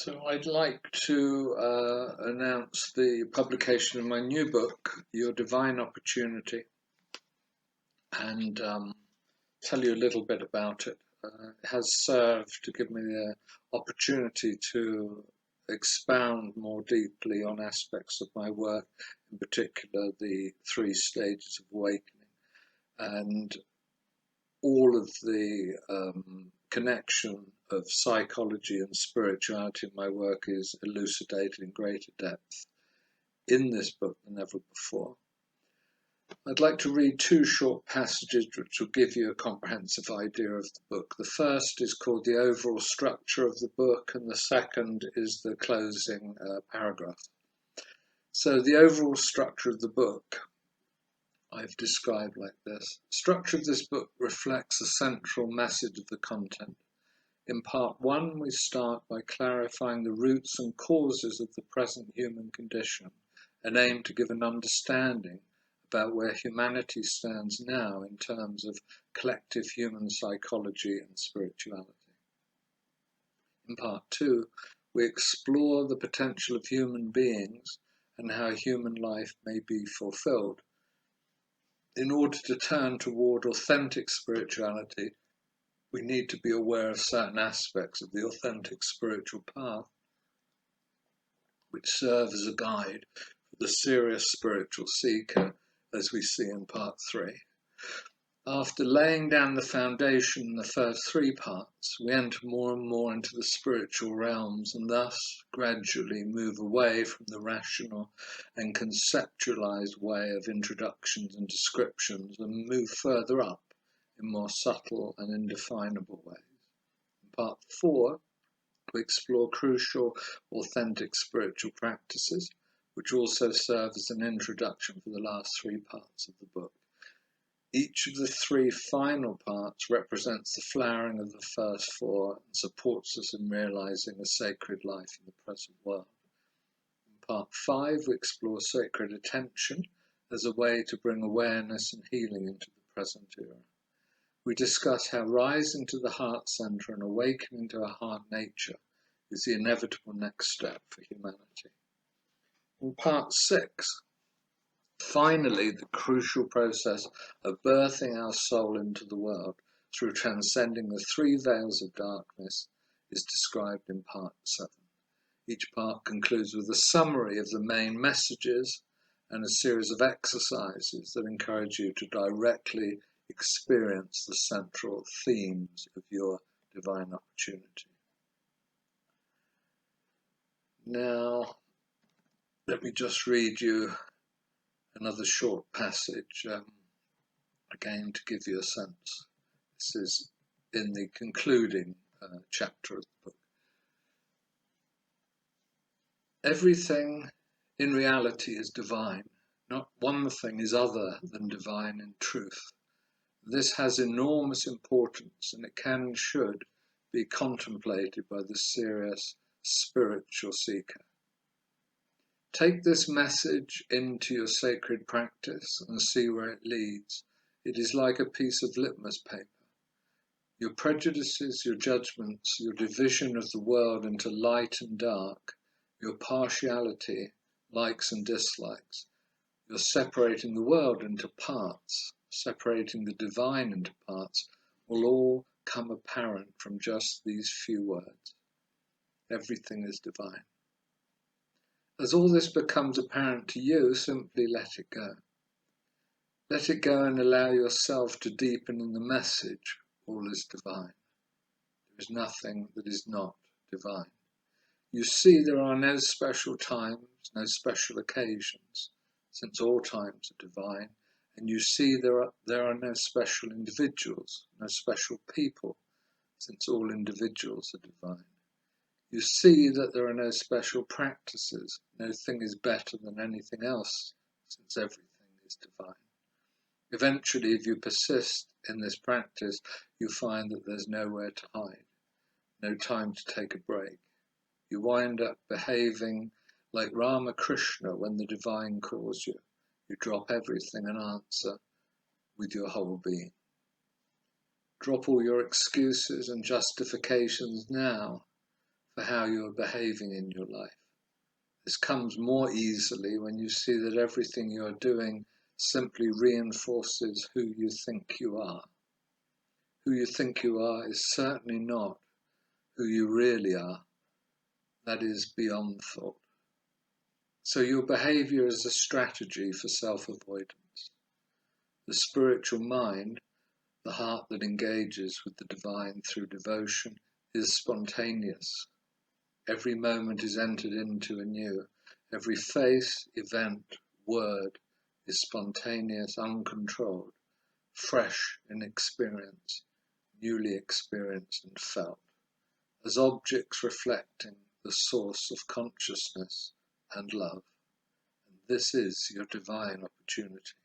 So I'd like to announce the publication of my new book, Your Divine Opportunity, and tell you a little bit about it. It has served to give me the opportunity to expound more deeply on aspects of my work, in particular the 3 stages of awakening, and all of the connection of psychology and spirituality in my work is elucidated in greater depth in this book than ever before. I'd like to read 2 short passages which will give you a comprehensive idea of the book. The first is called The Overall Structure of the Book, and the second is the closing paragraph. So the overall structure of the book I've described like this. The structure of this book reflects the central message of the content. In part 1, we start by clarifying the roots and causes of the present human condition and aim to give an understanding about where humanity stands now in terms of collective human psychology and spirituality. In part 2, we explore the potential of human beings and how human life may be fulfilled. In order to turn toward authentic spirituality, we need to be aware of certain aspects of the authentic spiritual path, which serve as a guide for the serious spiritual seeker, as we see in part 3. After laying down the foundation in the first 3 parts, we enter more and more into the spiritual realms and thus gradually move away from the rational and conceptualized way of introductions and descriptions and move further up in more subtle and indefinable ways. In part 4, we explore crucial, authentic spiritual practices, which also serve as an introduction for the last 3 parts of the book. Each of the 3 final parts represents the flowering of the first 4 and supports us in realizing a sacred life in the present world. In part 5, we explore sacred attention as a way to bring awareness and healing into the present era. We discuss how rising to the heart center and awakening to our heart nature is the inevitable next step for humanity. In part 6, finally, the crucial process of birthing our soul into the world through transcending the 3 veils of darkness is described in part 7. Each part concludes with a summary of the main messages and a series of exercises that encourage you to directly experience the central themes of your divine opportunity. Now, let me just read you another short passage, again to give you a sense. This is in the concluding chapter of the book. Everything in reality is divine. Not one thing is other than divine in truth. This has enormous importance, and it can and should be contemplated by the serious spiritual seeker. Take this message into your sacred practice and see where it leads. It is like a piece of litmus paper. Your prejudices, your judgments, your division of the world into light and dark, your partiality, likes and dislikes, you're separating the world into parts, separating the divine into parts, will all come apparent from just these few words. Everything is divine. As all this becomes apparent to you, simply let it go. Let it go and allow yourself to deepen in the message, all is divine. There is nothing that is not divine. You see there are no special times, no special occasions, since all times are divine, and you see there are no special individuals, no special people, since all individuals are divine. You see that there are no special practices, no thing is better than anything else, since everything is divine. Eventually, if you persist in this practice, you find that there's nowhere to hide, no time to take a break. You wind up behaving like Ramakrishna when the divine calls you. You drop everything and answer with your whole being. Drop all your excuses and justifications now. for how you are behaving in your life. This comes more easily when you see that everything you are doing simply reinforces who you think you are. Who you think you are is certainly not who you really are. That is beyond thought. So your behavior is a strategy for self-avoidance. The spiritual mind, the heart that engages with the divine through devotion, is spontaneous. Every moment is entered into anew. Every face, event, word is spontaneous, uncontrolled, fresh in experience, newly experienced and felt, as objects reflecting the source of consciousness and love. And this is your divine opportunity.